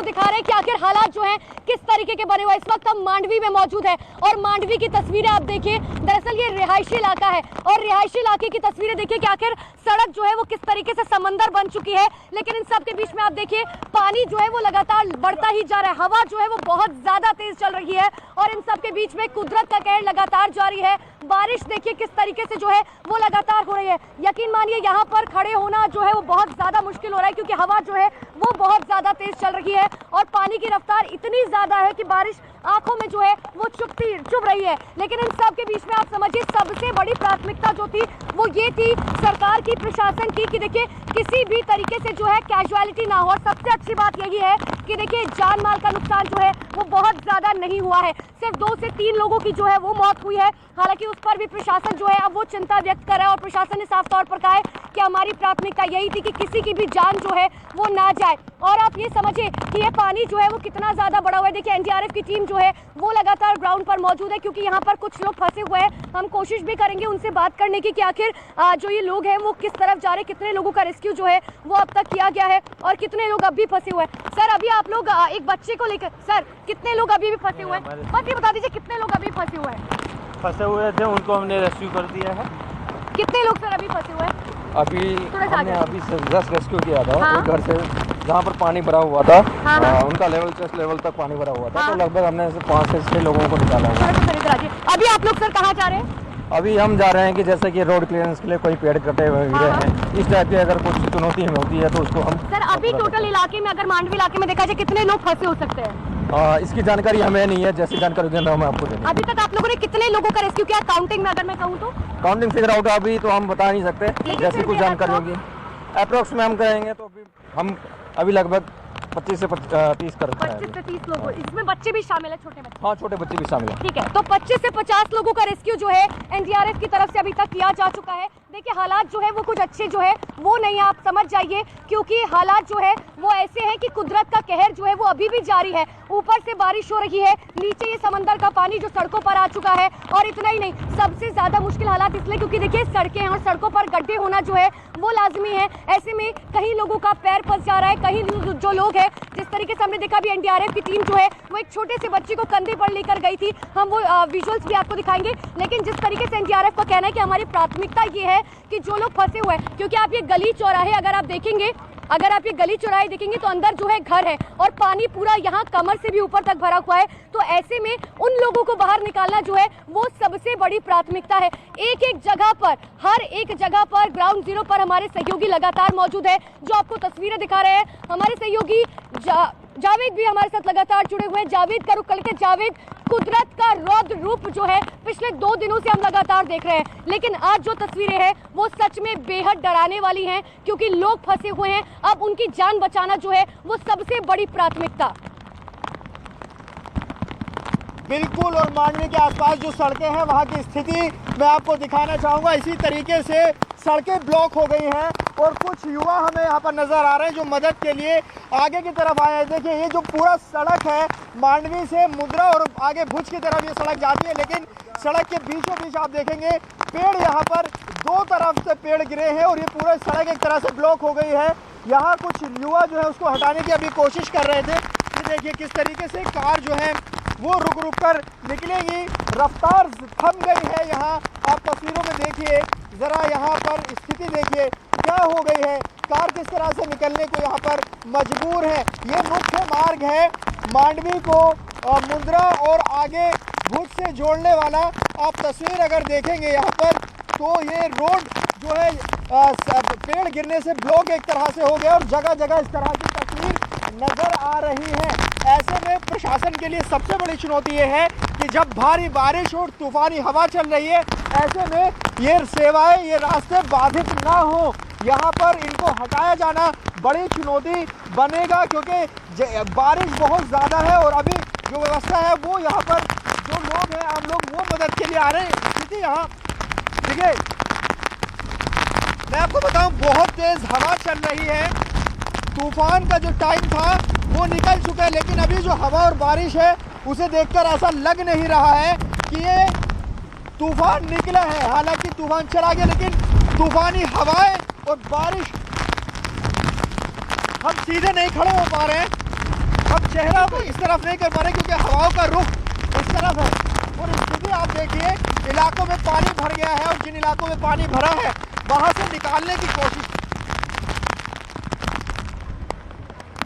दिखा रहे हैं कि आखिर हालात जो हैं किस तरीके के बने हुए। इस वक्त हम मांडवी में मौजूद है और मांडवी की तस्वीरें आप देखिए। दरअसल ये रिहायशी इलाका है और रिहायशी इलाके की तस्वीरें देखिए कि आखिर सड़क जो है वो किस तरीके से समंदर बन चुकी है। लेकिन इन सब के बीच में आप देखिए पानी जो है वो लगातार बढ़ता ही जा रहा है, हवा जो है वो बहुत ज्यादा तेज चल रही है और इन सब के बीच में कुदरत का कहर लगातार जारी है। बारिश देखिए किस तरीके से जो है वो लगातार हो रही है। यकीन मानिए यहाँ पर खड़े होना जो है वो बहुत ज्यादा मुश्किल हो रहा है क्योंकि हवा जो है वो बहुत ज्यादा तेज चल रही है और पानी की रफ्तार इतनी ज्यादा है कि बारिश आंखों में जो है वो चुभ रही है। लेकिन इन सब के बीच में आप समझिए सबसे बड़ी प्राथमिकता जो थी वो ये थी सरकार की, प्रशासन की, कि देखिए किसी भी तरीके से जो है कैजुअलिटी ना हो। और सबसे अच्छी बात यही है कि देखिए जान माल का नुकसान जो है वो बहुत ज्यादा नहीं हुआ है, सिर्फ 2 से 3 लोगों की जो है वो मौत हुई है। हालांकि उस पर भी प्रशासन जो है अब वो चिंता व्यक्त कर रहा है और प्रशासन ने साफ तौर पर कहा है कि हमारी प्राथमिकता यही थी कि किसी की भी जान जो है वो ना जाए। और आप ये समझिए कि ये पानी जो है वो कितना ज्यादा बढ़ा हुआ है। देखिए एनडीआरएफ की टीम जो है वो लगातार ग्राउंड पर मौजूद है क्योंकि यहाँ पर कुछ लोग फंसे हुए हैं। हम कोशिश भी करेंगे उनसे बात करने की कि आखिर जो ये लोग हैं वो किस तरफ जा रहे हैं, कितने लोगों का रेस्क्यू जो है वो अब तक किया गया है और कितने लोग अभी फंसे हुए हैं। सर अभी आप लोग एक बच्चे को लेकर, सर कितने लोग अभी भी फंसे हुए हैं, बस ये बता दीजिए कितने लोग अभी फंसे हुए हैं? फंसे हुए थे उनको हमने रेस्क्यू कर दिया है। कितने लोग सर अभी फंसे हुए हैं? अभी हमने अभी 10 रेस्क्यू किया था। हाँ? घर से जहाँ पर पानी भरा हुआ था, हाँ? उनका लेवल चेस्ट लेवल तक पानी भरा हुआ था। हाँ? तो लगभग हमने 5 से 6 लोगों को निकाला है। अभी आप लोग सर कहाँ जा रहे हैं? अभी हम जा रहे हैं कि जैसे कि रोड क्लियरेंस के लिए कोई पेड़ कटे हुए हैं, इस टाइप की अगर कुछ चुनौती होती है तो उसको हम। सर अभी टोटल इलाके में, अगर मांडवी इलाके में देखा जाए, कितने लोग फंसे हो सकते हैं? इसकी जानकारी हमें नहीं है, जैसी जानकारी देना हम आपको देंगे। अभी तक आप लोगों ने कितने लोगों का रेस्क्यू किया काउंटिंग में, अगर मैं कहूँ तो? काउंटिंग फिगर आउट अभी तो हम बता नहीं सकते, जैसी कुछ जानकारी होगी अप्रोक्स में हम कहेंगे। तो हम अभी लगभग 25 से 30 कर रहे हैं। 25 से 30 लोग, इसमें बच्चे भी शामिल है, छोटे बच्चे? हाँ, छोटे बच्चे भी शामिल हैं। ठीक है, तो 25 से 50 लोगों का रेस्क्यू जो है एनडीआरएफ की तरफ से अभी तक किया जा चुका है। देखिए हालात जो है वो कुछ अच्छे जो है वो नहीं है, आप समझ जाइए, क्योंकि हालात जो है वो ऐसे हैं कि कुदरत का कहर जो है वो अभी भी जारी है। ऊपर से बारिश हो रही है, नीचे ये समंदर का पानी जो सड़कों पर आ चुका है। और इतना ही नहीं, सबसे ज्यादा मुश्किल हालात इसलिए क्योंकि देखिए सड़कें हैं और सड़कों पर गड्ढे होना जो है वो लाजमी है। ऐसे में कहीं लोगों का पैर फंस जा रहा है, कहीं जो लोग हैं, जिस तरीके से हमने देखा भी एनडीआरएफ की टीम जो है वो एक छोटे से बच्चे को कंधे पर लेकर गई थी। हम वो विजुअल्स भी आपको दिखाएंगे। लेकिन जिस तरीके से एनडीआरएफ का कहना है कि हमारी प्राथमिकता ये है कि जो लोग फंसे हुए हैं, क्योंकि आप ये गली चौराहे अगर आप देखेंगे तो अंदर जो है घर है और पानी पूरा यहाँ कमर से भी ऊपर तक भरा हुआ है। तो ऐसे में उन लोगों को बाहर निकालना जो है वो सबसे बड़ी प्राथमिकता है। एक एक जगह पर, हर एक जगह पर ग्राउंड जीरो पर हमारे सहयोगी लगातार मौजूद है, जो आपको तस्वीरें दिखा रहे हैं। हमारे सहयोगी जावेद भी हमारे साथ लगातार जुड़े हुए हैं। जावेद का रुख करके, जावेद, कुदरत का रौद्र रूप जो है पिछले 2 दिनों से हम लगातार देख रहे हैं, लेकिन आज जो तस्वीरें हैं वो सच में बेहद डराने वाली हैं क्योंकि लोग फंसे हुए हैं। अब उनकी जान बचाना जो है वो सबसे बड़ी प्राथमिकता। बिल्कुल, और मांडवी के आसपास जो सड़कें हैं वहां की स्थिति मैं आपको दिखाना चाहूँगा। इसी तरीके से सड़कें ब्लॉक हो गई हैं और कुछ युवा हमें यहाँ पर नज़र आ रहे हैं जो मदद के लिए आगे की तरफ आए हैं। देखिए ये जो पूरा सड़क है मांडवी से मुद्रा और आगे भुज की तरफ ये सड़क जाती है, लेकिन सड़क के बीचों बीच आप देखेंगे पेड़, यहाँ पर 2 तरफ से पेड़ गिरे हैं और ये पूरा सड़क एक तरह से ब्लॉक हो गई है। यहाँ कुछ युवा जो है उसको हटाने की अभी कोशिश कर रहे थे। ये देखिए किस तरीके से कार जो है वो रुक रुक कर निकलेगी, रफ्तार थम गई है। यहाँ आप तस्वीरों में देखिए ज़रा, यहाँ पर स्थिति देखिए क्या हो गई है, कार किस तरह से निकलने को यहाँ पर मजबूर है। ये मुख्य मार्ग है मांडवी को मुंद्रा और आगे भुज से जोड़ने वाला। आप तस्वीर अगर देखेंगे यहाँ पर तो ये रोड जो है पेड़ गिरने से ब्लॉक एक तरह से हो गया और जगह जगह इस तरह की तस्वीर नजर आ रही है। ऐसे में प्रशासन के लिए सबसे बड़ी चुनौती ये है कि जब भारी बारिश और तूफानी हवा चल रही है, ऐसे में ये सेवाएं, ये रास्ते बाधित ना हो, यहाँ पर इनको हटाया जाना बड़ी चुनौती बनेगा क्योंकि बारिश बहुत ज़्यादा है और अभी जो व्यवस्था है वो यहाँ पर जो लोग हैं, आम लोग, वो मदद के लिए आ रहे हैं। स्थिति यहाँ देखिए, मैं आपको बताऊं बहुत तेज़ हवा चल रही है। तूफान का जो टाइम था वो निकल चुका है, लेकिन अभी जो हवा और बारिश है उसे देखकर ऐसा लग नहीं रहा है कि ये तूफान निकला है। हालांकि तूफान चला गया, लेकिन तूफानी हवाएं और बारिश, हम सीधे नहीं खड़े हो पा रहे हैं। हम इस तरफ नहीं कर पा रहे क्योंकि हवाओं का रुख इस तरफ है। और स्थिति आप देखिए, इलाकों में पानी भर गया है और जिन इलाकों में पानी भरा है वहां से निकालने की कोशिश।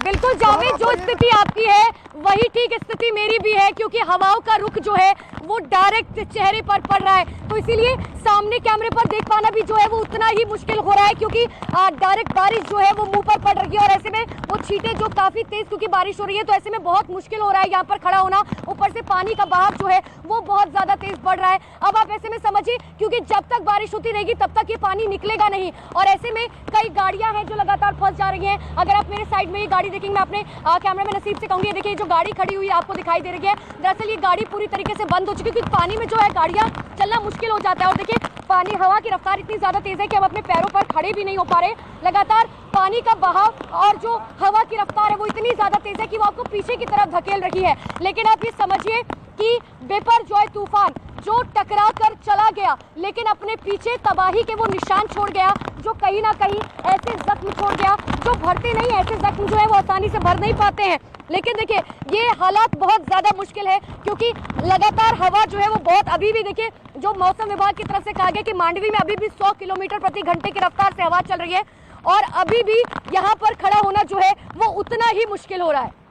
बिल्कुल जावेद, जो स्थिति आपकी है वही ठीक स्थिति मेरी भी है, क्योंकि हवाओं का रुख जो है वो डायरेक्ट चेहरे पर पड़ रहा है, तो इसीलिए सामने कैमरे पर देख पाना भी जो है वो उतना ही मुश्किल हो रहा है, क्योंकि डायरेक्ट बारिश जो है वो मुंह पर पड़ रही है और ऐसे में वो छींटे जो काफी तेज क्योंकि बारिश हो रही है, तो ऐसे में बहुत मुश्किल हो रहा है यहाँ पर खड़ा होना। ऊपर से पानी का बहाव जो है वो बहुत ज्यादा तेज बढ़ रहा है। अब आप ऐसे में समझिए, क्योंकि जब तक बारिश होती रहेगी तब तक ये पानी निकलेगा नहीं, और ऐसे में कई गाड़ियां हैं जो लगातार फंस जा रही हैं। अगर आप मेरे साइड में ये गाड़ी देखेंगे, मैं अपने कैमरा में नसीब से कहूंगी, देखिए जो गाड़ी खड़ी हुई आपको दिखाई दे रही है, दरअसल ये गाड़ी पूरी तरीके से बंद हो चुकी है, क्योंकि पानी में जो है गाड़ियां चलना मुश्किल हो जाता है। और देखिए पानी, हवा की रफ्तार इतनी ज्यादा तेज है कि हम अपने पैरों पर खड़े भी नहीं हो पा रहे। लगातार पानी का बहाव और जो हवा की रफ्तार है वो इतनी ज्यादा तेज है कि वो आपको पीछे की तरफ धकेल रही है। लेकिन आप ये समझिए कि बिपरजॉय तूफान जो टकरा कर चला गया, लेकिन अपने पीछे तबाही के वो निशान छोड़ गया, जो कहीं ना कहीं ऐसे जख्म छोड़ गया जो भरते नहीं, ऐसे जख्म जो है वो आसानी से भर नहीं पाते हैं। लेकिन देखिए ये हालात बहुत ज्यादा मुश्किल है, क्योंकि लगातार हवा जो है वो बहुत, अभी भी देखिए जो मौसम विभाग की तरफ से कहा गया कि मांडवी में अभी भी 100 किलोमीटर प्रति घंटे की रफ्तार से हवा चल रही है, और अभी भी यहाँ पर खड़ा होना जो है वो उतना ही मुश्किल हो रहा है।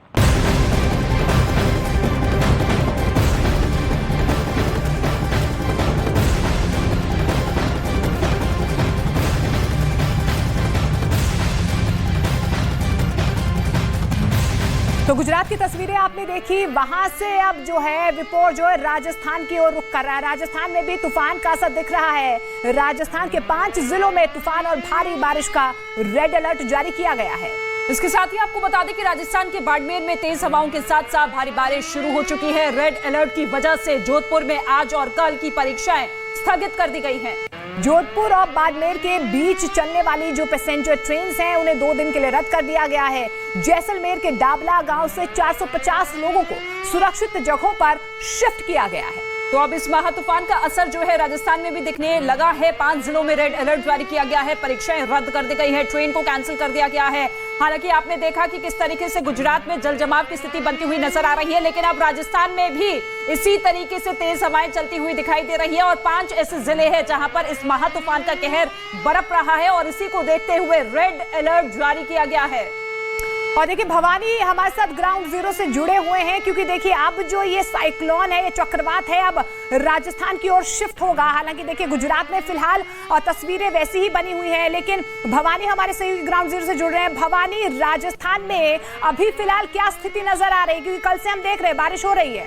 तो गुजरात की तस्वीरें आपने देखी, वहां से अब जो है विपोर जो है राजस्थान की ओर रुख कर रहा है। राजस्थान में भी तूफान का असर दिख रहा है। राजस्थान के 5 जिलों में तूफान और भारी बारिश का रेड अलर्ट जारी किया गया है। इसके साथ ही आपको बता दें कि राजस्थान के बाड़मेर में तेज हवाओं के साथ साथ भारी बारिश शुरू हो चुकी है। रेड अलर्ट की वजह से जोधपुर में आज और कल की परीक्षाएं स्थगित कर दी गई हैं। जोधपुर और बाड़मेर के बीच चलने वाली जो पैसेंजर ट्रेन हैं उन्हें 2 दिन के लिए रद्द कर दिया गया है। जैसलमेर के डाबला गांव से 450 लोगों को सुरक्षित जगहों पर शिफ्ट किया गया है। तो अब इस महा तूफान का असर जो है राजस्थान में भी दिखने लगा है। 5 जिलों में रेड अलर्ट जारी किया गया है, परीक्षाएं रद्द कर दी गई है, ट्रेन को कैंसिल कर दिया गया है। हालांकि आपने देखा कि किस तरीके से गुजरात में जल जमाव की स्थिति बनती हुई नजर आ रही है, लेकिन अब राजस्थान में भी इसी तरीके से तेज हवाएं चलती हुई दिखाई दे रही है। और 5 ऐसे जिले हैं जहां पर इस महा तूफान का कहर बरप रहा है, और इसी को देखते हुए रेड अलर्ट जारी किया गया है। और देखिए भवानी हमारे साथ ग्राउंड जीरो से जुड़े हुए हैं, क्योंकि देखिए अब जो ये साइक्लोन है, ये चक्रवात है, अब राजस्थान की ओर शिफ्ट होगा। हालांकि देखिए गुजरात में फिलहाल तस्वीरें वैसी ही बनी हुई हैं, लेकिन भवानी हमारे सहयोगी ग्राउंड जीरो से जुड़ रहे हैं। भवानी, राजस्थान में अभी फिलहाल क्या स्थिति नजर आ रही है, क्योंकि कल से हम देख रहे हैं बारिश हो रही है।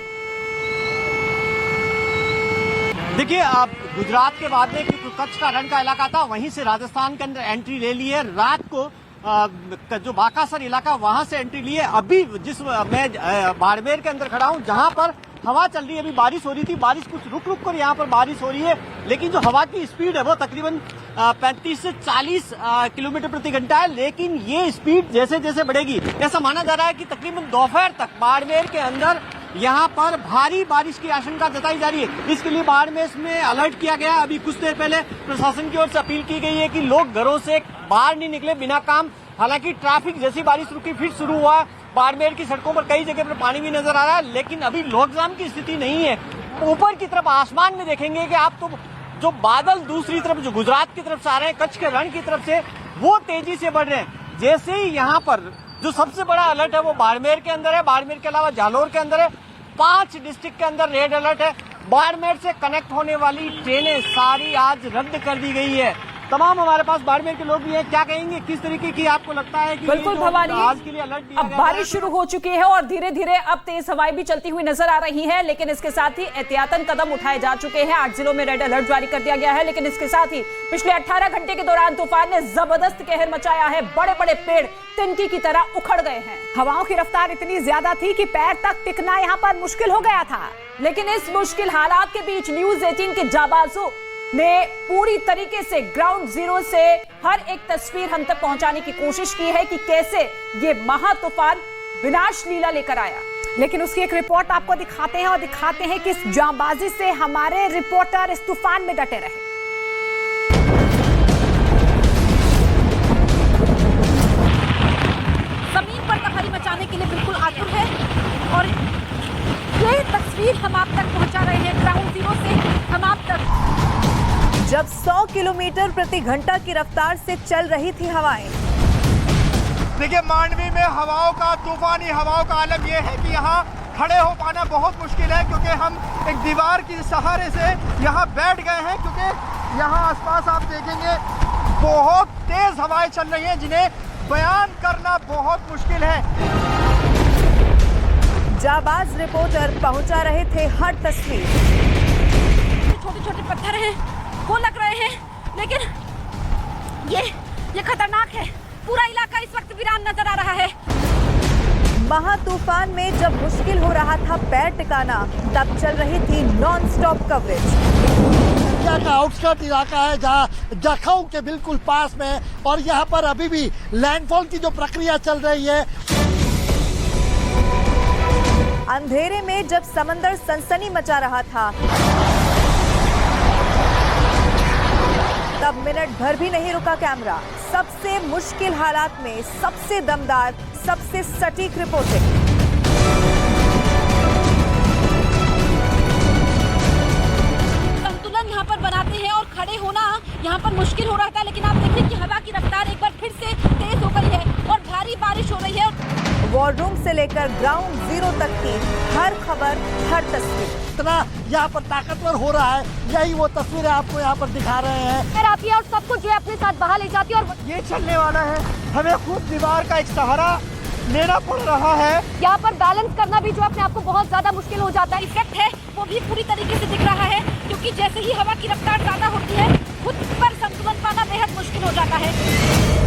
देखिए आप गुजरात के बाद में क्योंकि कच्छ का रण का इलाका था, वहीं से राजस्थान के अंदर एंट्री ले ली है। रात को जो बाकासर इलाका वहां से एंट्री ली है। अभी जिस मैं बाड़मेर के अंदर खड़ा हूं, जहां पर हवा चल रही है, अभी बारिश हो रही थी, बारिश कुछ रुक रुक कर यहाँ पर बारिश हो रही है, लेकिन जो हवा की स्पीड है वो तकरीबन 35 से 40 किलोमीटर प्रति घंटा है। लेकिन ये स्पीड जैसे जैसे बढ़ेगी, ऐसा माना जा रहा है कि तकरीबन दोपहर तक बाड़मेर के अंदर यहाँ पर भारी बारिश की आशंका जताई जा रही है। इसके लिए बाड़मेर में अलर्ट किया गया। अभी कुछ देर पहले प्रशासन की ओर से अपील की गई है कि लोग घरों से बाहर नहीं निकले बिना काम। हालांकि ट्रैफिक जैसी बारिश रुकी फिर शुरू हुआ। बाड़मेर की सड़कों पर कई जगह पर पानी भी नजर आ रहा है, लेकिन अभी लॉकडाउन की स्थिति नहीं है। ऊपर की तरफ आसमान में देखेंगे कि आप तो जो बादल दूसरी तरफ जो गुजरात की तरफ से आ रहे हैं, कच्छ के रण की तरफ से, वो तेजी से बढ़ रहे हैं। जैसे ही यहाँ पर जो सबसे बड़ा अलर्ट है वो बाड़मेर के अंदर है, बाड़मेर के अलावा जालोर के अंदर है। 5 डिस्ट्रिक्ट के अंदर रेड अलर्ट है। बाड़मेर से कनेक्ट होने वाली ट्रेनें सारी आज रद्द कर दी गई है। तमाम हमारे पास बाड़मेर के लोग भी हैं, क्या कहेंगे, किस तरीके की आपको लगता है कि बिल्कुल भवानी, आज के लिए अलर्ट दिया अब बारिश शुरू हो चुकी है और धीरे धीरे अब तेज हवाएं भी चलती हुई नजर आ रही है, लेकिन इसके साथ ही एहतियातन कदम उठाए जा चुके हैं। 8 जिलों में रेड अलर्ट जारी कर दिया गया है, लेकिन इसके साथ ही पिछले 18 घंटे के दौरान तूफान ने जबरदस्त कहर मचाया है। बड़े बड़े पेड़ तिनकी की तरह उखड़ गए हैं। हवाओं की रफ्तार इतनी ज्यादा थी कि पैर तक टिकना यहाँ पर मुश्किल हो गया था। लेकिन इस मुश्किल हालात के बीच न्यूज 18 के जाबाजों ने पूरी तरीके से ग्राउंड जीरो से हर एक तस्वीर हम तक पहुंचाने की कोशिश की है कि कैसे ये महा तूफान विनाश लीला लेकर आया। लेकिन उसकी एक रिपोर्ट आपको दिखाते हैं और दिखाते हैं कि इस जांबाजी से हमारे रिपोर्टर इस तूफान में डटे रहे। जमीन पर तबाही मचाने के लिए बिल्कुल आतुर है। और ये तस्वीर हम आप तक पहुंचा रहे हैं ग्राउंड जीरो से हम आप तक। जब 100 किलोमीटर प्रति घंटा की रफ्तार से चल रही थी हवाएं। देखिए मांडवी में हवाओं का, तूफानी हवाओं का आलम यह है कि यहाँ खड़े हो पाना बहुत मुश्किल है, क्योंकि हम एक दीवार के सहारे से यहाँ बैठ गए हैं, क्योंकि यहाँ आसपास आप देखेंगे बहुत तेज हवाएं चल रही हैं जिन्हें बयान करना बहुत मुश्किल है। जाबाज रिपोर्टर पहुंचा रहे थे हर तस्वीर। छोटे छोटे पत्थर हैं वो लग रहे हैं, लेकिन ये खतरनाक है। पूरा इलाका इस वक्त वीरान नजर आ रहा है। महा तूफान में जब मुश्किल हो रहा था पैर टिकाना, तब चल रही थी नॉन स्टॉप कवरेज। इंडिया का आउटस्कर्ट इलाका है जहां जखौ के बिल्कुल पास में है, और यहाँ पर अभी भी लैंडफॉल की जो प्रक्रिया चल रही है। अंधेरे में जब समंदर सनसनी मचा रहा था, तब मिनट भर भी नहीं रुका कैमरा। सबसे मुश्किल हालात में सबसे दमदार, सबसे सटीक रिपोर्टिंग। संतुलन यहाँ पर बनाते हैं और खड़े होना यहाँ पर मुश्किल हो रहा था, लेकिन आप देखिए कि हवा की रफ्तार एक बार फिर से तेज हो गई है और भारी बारिश हो रही है। वॉर रूम से लेकर ग्राउंड जीरो तक की हर खबर, हर तस्वीर। इतना यहाँ पर ताकतवर हो रहा है, यही वो तस्वीरें आपको यहाँ पर दिखा रहे हैं। फिर आती है और सब कुछ जो है अपने साथ बहा ले जाती है, और ये चलने वाला है, हमें खुद दीवार का एक सहारा लेना पड़ रहा है। यहाँ पर बैलेंस करना भी जो अपने आप को बहुत ज्यादा मुश्किल हो जाता है। इफेक्ट है वो भी पूरी तरीके से दिख रहा है, क्योंकि जैसे ही हवा की रफ्तार ज्यादा होती है, खुद पर संतुलन पाना बेहद मुश्किल हो जाता है।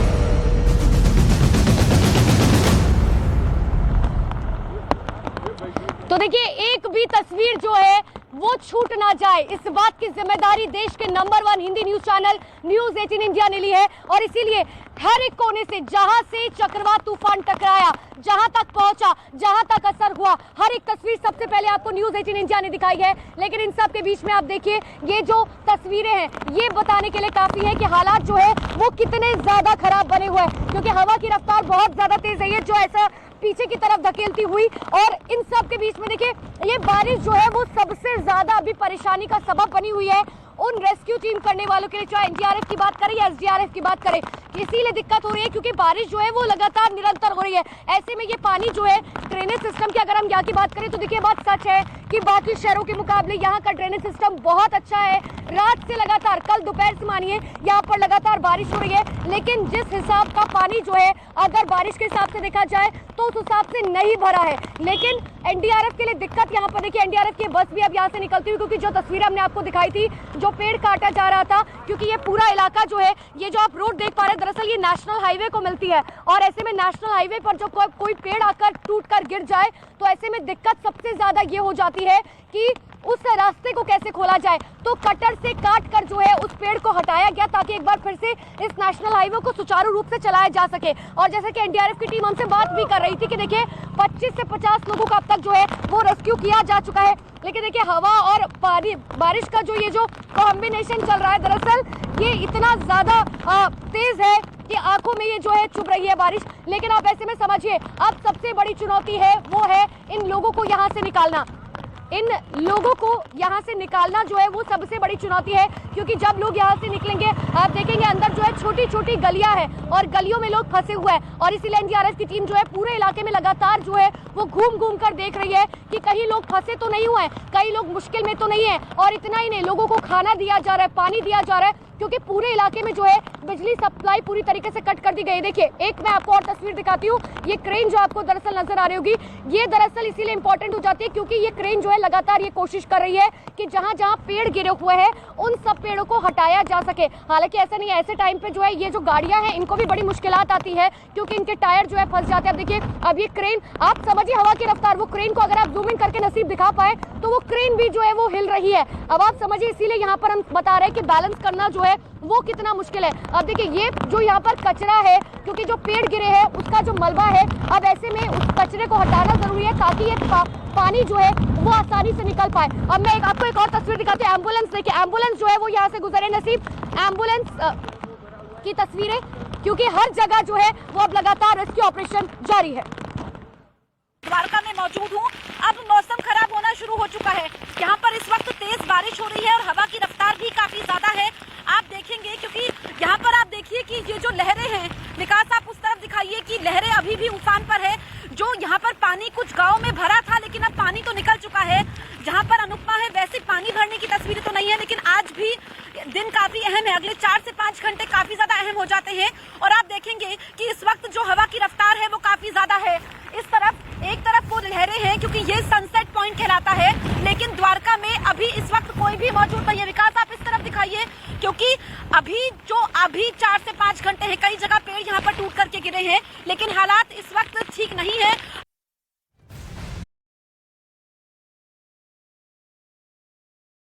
तो देखिए एक भी तस्वीर जो है वो छूट ना जाए, इस बात की जिम्मेदारी देश के number 1 Hindi news channel news 18 India ने ली है, और इसीलिए हर एक कोने से जहां से चक्रवात तूफान टकराया, जहां तक पहुंचा, जहां तक असर हुआ, हर एक तस्वीर सबसे पहले आपको न्यूज 18 इंडिया ने दिखाई है। लेकिन इन सब के बीच में आप देखिए ये जो तस्वीरें हैं ये बताने के लिए काफी है कि हालात जो है वो कितने ज्यादा खराब बने हुए हैं, क्योंकि हवा की रफ्तार बहुत ज्यादा तेज है, ये जो ऐसा पीछे की तरफ धकेलती हुई, और इन सब के बीच में देखिए ये बारिश जो है वो सबसे ज्यादा अभी परेशानी का सबब बनी हुई है उन रेस्क्यू टीम करने वालों के लिए, चाहे एनडीआरएफ की बात करें या एसडीआरएफ की बात करें। इसीलिए दिक्कत हो रही है क्योंकि बारिश जो है वो लगातार निरंतर हो रही है। ऐसे में ये पानी जो है ड्रेनेज सिस्टम की अगर हम यहाँ की बात करें तो देखिए बात सच है कि बाकी शहरों के मुकाबले यहाँ का ड्रेनेज सिस्टम बहुत अच्छा है। रात से लगातार, कल दोपहर से मानिए यहाँ पर लगातार बारिश हो रही है, लेकिन जिस हिसाब का पानी जो है अगर बारिश के हिसाब से देखा जाए तो उस हिसाब से नहीं भरा है। लेकिन एनडीआरएफ के लिए दिक्कत यहाँ पर देखिए, एनडीआरएफ की बस भी अब यहाँ से निकलती हुई, क्योंकि जो तस्वीरें हमने आपको दिखाई थी, जो पेड़ काटा जा रहा था, क्योंकि ये पूरा इलाका जो है, ये जो आप रोड देख पा रहे हैं, दरअसल ये नेशनल हाईवे को मिलती है, और ऐसे में नेशनल हाईवे पर जो कोई पेड़ आकर टूट कर गिर जाए तो ऐसे में दिक्कत सबसे ज्यादा ये हो जाती है कि उस रास्ते को कैसे खोला जाए। तो कटर से काट कर जो है उस पेड़ को हटाया गया ताकि एक बार फिर से इस नेशनल हाईवे को सुचारू रूप से चलाया जा सके। और जैसे कि एनडीआरएफ की टीम हमसे बात भी कर रही थी कि देखिए 25 से 50 लोगों का अब तक जो है वो रेस्क्यू किया जा चुका है। लेकिन देखिए हवा और बारिश का जो ये जो कॉम्बिनेशन चल रहा है, दरअसल ये इतना ज्यादा तेज है कि आंखों में ये जो है चुभ रही है बारिश। लेकिन आप ऐसे में समझिए अब सबसे बड़ी चुनौती है वो है इन लोगों को यहाँ से निकालना। इन लोगों को यहाँ से निकालना जो है वो सबसे बड़ी चुनौती है, क्योंकि जब लोग यहाँ से निकलेंगे आप देखेंगे अंदर जो है छोटी छोटी गलियां हैं और गलियों में लोग फंसे हुए हैं। और इसीलिए एनडीआरएफ की टीम जो है पूरे इलाके में लगातार जो है वो घूम घूम कर देख रही है कि कहीं लोग फंसे तो नहीं हुए हैं, कई लोग मुश्किल में तो नहीं है। और इतना ही नहीं, लोगों को खाना दिया जा रहा है, पानी दिया जा रहा है, क्योंकि पूरे इलाके में जो है बिजली सप्लाई पूरी तरीके से कट कर दी गई है। देखिए एक मैं आपको और तस्वीर दिखाती हूँ, ये क्रेन जो आपको दरअसल नजर आ रही होगी, ये दरअसल इसीलिए इंपॉर्टेंट हो जाती है क्योंकि ये क्रेन जो है लगातार ये कोशिश कर रही है कि जहां जहां पेड़ गिरे हुए हैं उन सब पेड़ों को हटाया जा सके। हालांकि ऐसा नहीं है, ऐसे टाइम पे जो है ये जो गाड़ियां हैं इनको भी बड़ी मुश्किलात आती है क्योंकि इनके टायर जो है फंस जाते हैं। अब देखिए अब ये क्रेन, आप समझिए हवा की रफ्तार, वो क्रेन को अगर आप जूम इन करके नसीब दिखा पाए तो वो क्रेन भी जो है वो हिल रही है। अब आप समझिए, इसीलिए यहाँ पर हम बता रहे हैं कि बैलेंस करना जो है वो कितना मुश्किल है। अब देखिए ये जो यहाँ पर कचरा है, क्योंकि जो पेड़ गिरे हैं उसका जो मलबा है, अब ऐसे में उस कचरे को हटाना जरूरी है ताकि ये पानी जो है वो आसानी से निकल पाए। अब मैं आपको एक और तस्वीर दिखाती हूँ, एम्बुलेंस देखिए, एम्बुलेंस जो है वो यहाँ से गुजरे, नसीब एम्बुलेंस की तस्वीरें, क्योंकि हर जगह जो है वो अब लगातार रेस्क्यू ऑपरेशन जारी है। द्वारका में मौजूद हूँ। अब मौसम खराब होना शुरू हो चुका है। यहाँ पर इस वक्त तेज बारिश हो रही है और हवा की रफ्तार भी काफी ज्यादा है। आप देखेंगे क्योंकि यहाँ पर आप देखिए कि ये जो लहरें हैं, विकास आप उस तरफ दिखाइए कि लहरें अभी भी उफान पर है। जो यहाँ पर पानी कुछ गाँव में भरा था लेकिन अब पानी तो निकल चुका है। जहाँ पर अनुपमा है वैसे पानी भरने की तस्वीरें तो नहीं है, लेकिन आज भी दिन काफी अहम है। अगले 4 से 5 घंटे काफी ज्यादा अहम हो जाते हैं और आप देखेंगे कि इस वक्त जो हवा की रफ्तार है वो काफी ज्यादा है। इस तरफ एक तरफ वो लहरें हैं क्योंकि ये सनसेट पॉइंट कहलाता है, लेकिन द्वारका में अभी इस वक्त कोई भी मौजूद नहीं है। विकास आप इस तरफ दिखाइए क्योंकि अभी 4 से 5 घंटे हैं, कई जगह पेड़ यहाँ पर टूट करके गिरे हैं, लेकिन हालात इस वक्त ठीक नहीं है।